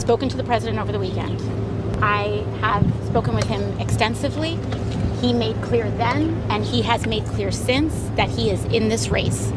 spoken to the president over the weekend. I have spoken with him extensively. He made clear then, and he has made clear since, that he is in this race.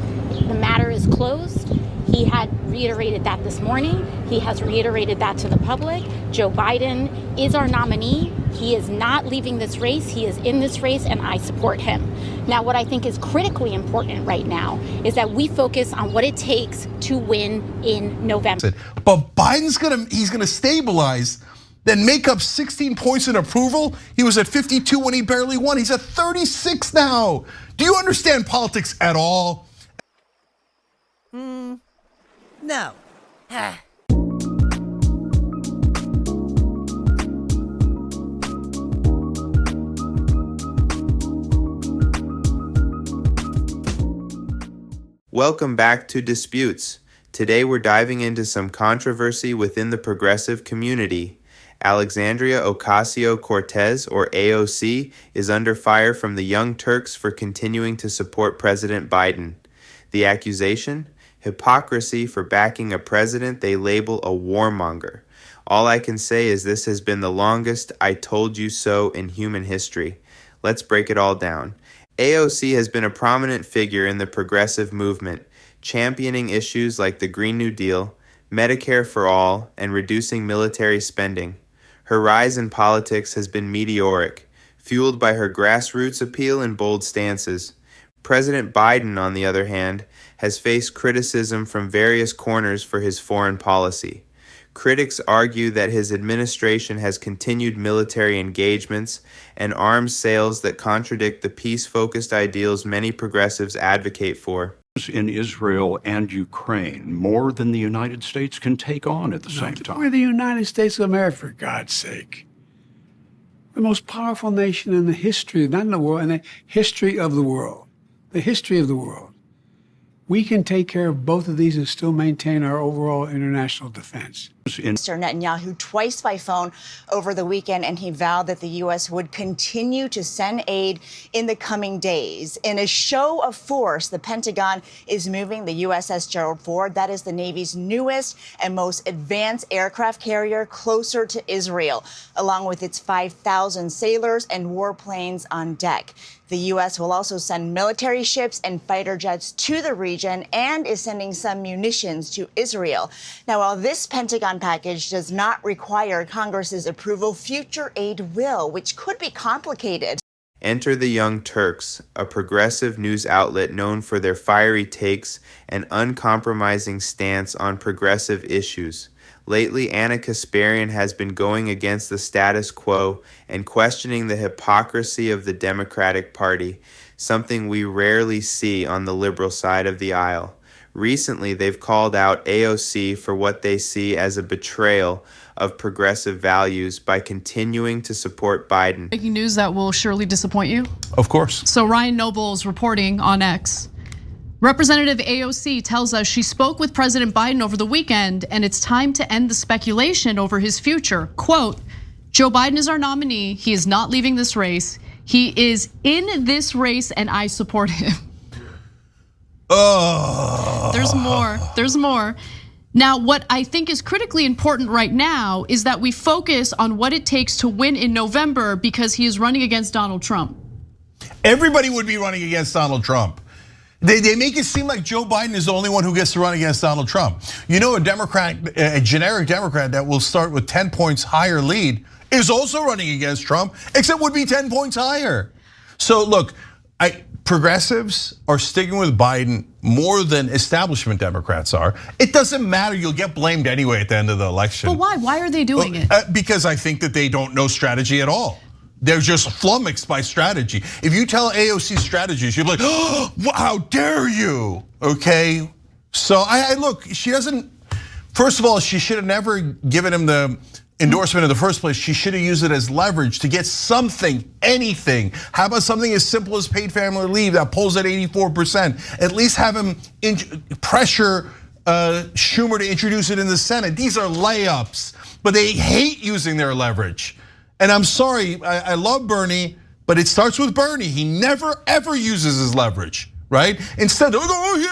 The matter is closed. He had reiterated that this morning. He has reiterated that to the public. Joe Biden is our nominee. He is not leaving this race. He is in this race, and I support him. Now, what I think is critically important right now is that we focus on what it takes to win in November. But Biden's he's gonna stabilize, then make up 16 points in approval. He was at 52 when he barely won. He's at 36 now. Do you understand politics at all? No. Welcome back to Disputes. Today we're diving into some controversy within the progressive community. Alexandria Ocasio-Cortez, or AOC, is under fire from the Young Turks for continuing to support President Biden. The accusation? Hypocrisy for backing a president they label a warmonger. All I can say is this has been the longest "I told you so" in human history. Let's break it all down. AOC has been a prominent figure in the progressive movement, championing issues like the Green New Deal, Medicare for all, and reducing military spending. Her rise in politics has been meteoric, fueled by her grassroots appeal and bold stances. President Biden, on the other hand, has faced criticism from various corners for his foreign policy. Critics argue that his administration has continued military engagements and arms sales that contradict the peace-focused ideals many progressives advocate for. In Israel and Ukraine, more than the United States can take on at the same time. We're the United States of America, for God's sake. The most powerful nation in the history, not in the world, in the history of the world. The history of the world. We can take care of both of these and still maintain our overall international defense. Mr. Netanyahu twice by phone over the weekend, and he vowed that the U.S. would continue to send aid in the coming days. In a show of force, the Pentagon is moving the USS Gerald Ford, that is the Navy's newest and most advanced aircraft carrier, closer to Israel, along with its 5,000 sailors and warplanes on deck. The U.S. will also send military ships and fighter jets to the region and is sending some munitions to Israel. Now, while this Pentagon package does not require Congress's approval, future aid will, which could be complicated. Enter the Young Turks, a progressive news outlet known for their fiery takes and uncompromising stance on progressive issues. Lately, Anna Kasparian has been going against the status quo and questioning the hypocrisy of the Democratic Party, something we rarely see on the liberal side of the aisle. Recently, they've called out AOC for what they see as a betrayal of progressive values by continuing to support Biden. Breaking news that will surely disappoint you. Of course. So Ryan Noble's reporting on X. Representative AOC tells us she spoke with President Biden over the weekend, and it's time to end the speculation over his future. Quote, Joe Biden is our nominee. He is not leaving this race. He is in this race, and I support him. Oh. There's more. Now, what I think is critically important right now is that we focus on what it takes to win in November, because he is running against Donald Trump. Everybody would be running against Donald Trump. They make it seem like Joe Biden is the only one who gets to run against Donald Trump. You know, a Democrat, a generic Democrat that will start with 10 points higher lead is also running against Trump, except would be 10 points higher. So look, progressives are sticking with Biden more than establishment Democrats are. It doesn't matter, you'll get blamed anyway at the end of the election. But why? Why are they doing it? Because I think that they don't know strategy at all. They're just flummoxed by strategy. If you tell AOC strategies, you're like, oh, how dare you? Okay, so I look, she doesn't, first of all, she should have never given him the endorsement in the first place. She should have used it as leverage to get something, anything. How about something as simple as paid family leave that polls at 84%? At least have him pressure Schumer to introduce it in the Senate. These are layups, but they hate using their leverage. And I'm sorry, I love Bernie, but it starts with Bernie. He never ever uses his leverage, right? Instead, oh here,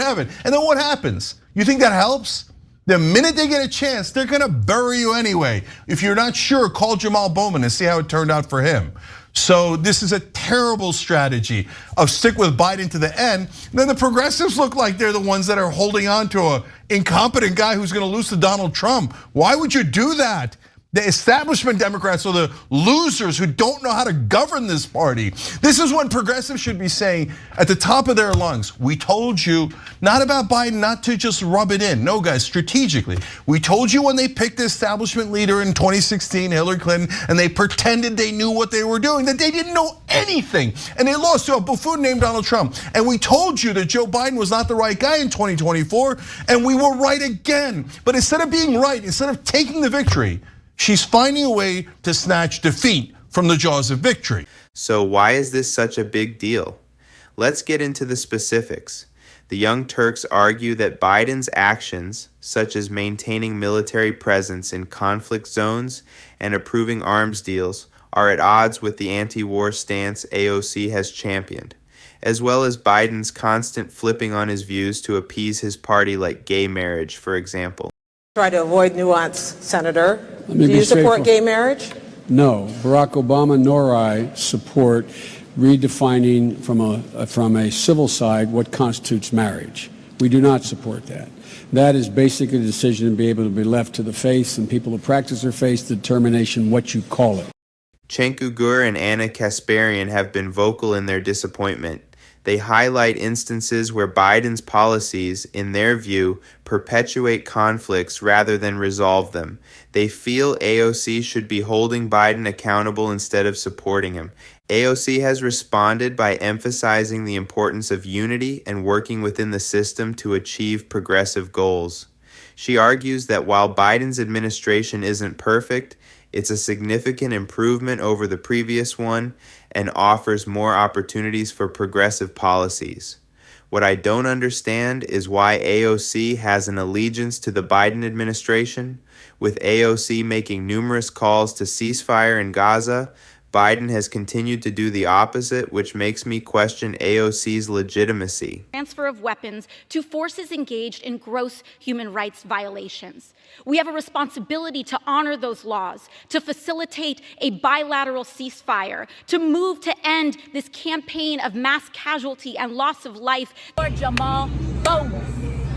have it. And then what happens? You think that helps? The minute they get a chance, they're gonna bury you anyway. If you're not sure, call Jamal Bowman and see how it turned out for him. So this is a terrible strategy of stick with Biden to the end. Then the progressives look like they're the ones that are holding on to an incompetent guy who's gonna lose to Donald Trump. Why would you do that? The establishment Democrats are the losers who don't know how to govern this party. This is when progressives should be saying at the top of their lungs, we told you not about Biden, not to just rub it in. No, guys, strategically. We told you when they picked the establishment leader in 2016, Hillary Clinton, and they pretended they knew what they were doing, that they didn't know anything. And they lost to a buffoon named Donald Trump. And we told you that Joe Biden was not the right guy in 2024, and we were right again. But instead of being right, instead of taking the victory, she's finding a way to snatch defeat from the jaws of victory. So why is this such a big deal? Let's get into the specifics. The Young Turks argue that Biden's actions, such as maintaining military presence in conflict zones and approving arms deals, are at odds with the anti-war stance AOC has championed, as well as Biden's constant flipping on his views to appease his party, like gay marriage, for example. Try to avoid nuance, Senator. Let me Do be you support straightforward. gay marriage? No, Barack Obama nor I support redefining from a civil side what constitutes marriage. We do not support that. That is basically a decision to be able to be left to the faith and people who practice their faith, the determination what you call it. Cenk Uygur and Anna Kasparian have been vocal in their disappointment. They highlight instances where Biden's policies, in their view, perpetuate conflicts rather than resolve them. They feel AOC should be holding Biden accountable instead of supporting him. AOC has responded by emphasizing the importance of unity and working within the system to achieve progressive goals. She argues that while Biden's administration isn't perfect, it's a significant improvement over the previous one and offers more opportunities for progressive policies. What I don't understand is why AOC has an allegiance to the Biden administration. With AOC making numerous calls to ceasefire in Gaza, Biden has continued to do the opposite, which makes me question AOC's legitimacy. Transfer of weapons to forces engaged in gross human rights violations. We have a responsibility to honor those laws, to facilitate a bilateral ceasefire, to move to end this campaign of mass casualty and loss of life. Lord Jamal Bowman.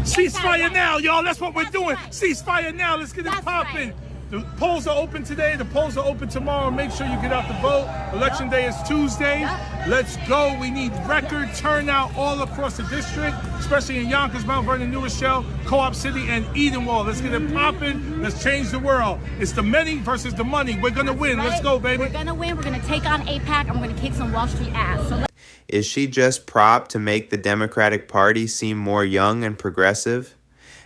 Ceasefire now, y'all. That's what we're doing. Ceasefire now. Let's get it popping. The polls are open today. The polls are open tomorrow. Make sure you get out to vote. Election day is Tuesday. Let's go. We need record turnout all across the district, especially in Yonkers, Mount Vernon, New Rochelle, Co-op City, and Edenwald. Let's get it popping. Let's change the world. It's the many versus the money. We're going to win. Let's go, baby. We're going to win. We're going to take on AIPAC. I'm going to kick some Wall Street ass. So Is she just prop to make the Democratic Party seem more young and progressive?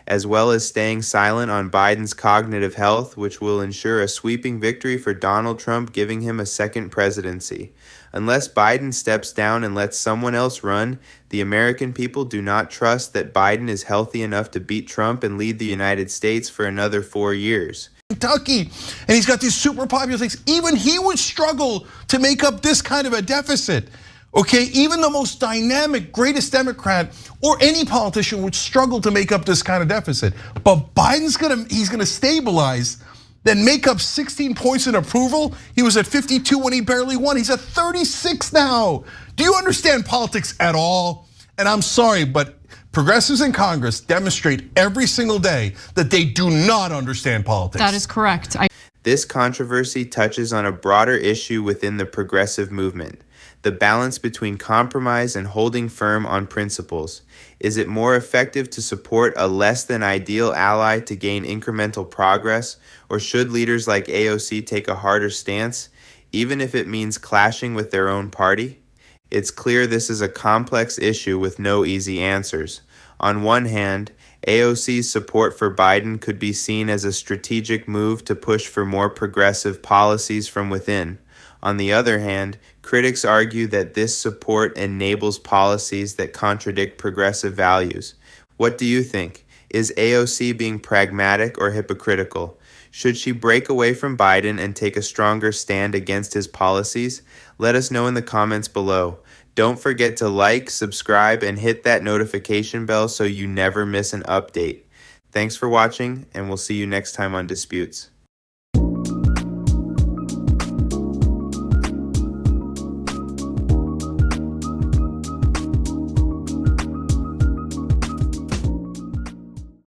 As well as staying silent on Biden's cognitive health, which will ensure a sweeping victory for Donald Trump, giving him a second presidency. Unless Biden steps down and lets someone else run, the American people do not trust that Biden is healthy enough to beat Trump and lead the United States for another 4 years. Kentucky, and he's got these super popular things. Even he would struggle to make up this kind of a deficit. Okay, even the most dynamic, greatest Democrat or any politician would struggle to make up this kind of deficit. But Biden's he's gonna stabilize, then make up 16 points in approval. He was at 52 when he barely won. He's at 36 now. Do you understand politics at all? And I'm sorry, but progressives in Congress demonstrate every single day that they do not understand politics. That is correct. This controversy touches on a broader issue within the progressive movement. The balance between compromise and holding firm on principles. Is it more effective to support a less than ideal ally to gain incremental progress, or should leaders like AOC take a harder stance, even if it means clashing with their own party? It's clear this is a complex issue with no easy answers. On one hand, AOC's support for Biden could be seen as a strategic move to push for more progressive policies from within. On the other hand, critics argue that this support enables policies that contradict progressive values. What do you think? Is AOC being pragmatic or hypocritical? Should she break away from Biden and take a stronger stand against his policies? Let us know in the comments below. Don't forget to like, subscribe, and hit that notification bell so you never miss an update. Thanks for watching, and we'll see you next time on Disputes.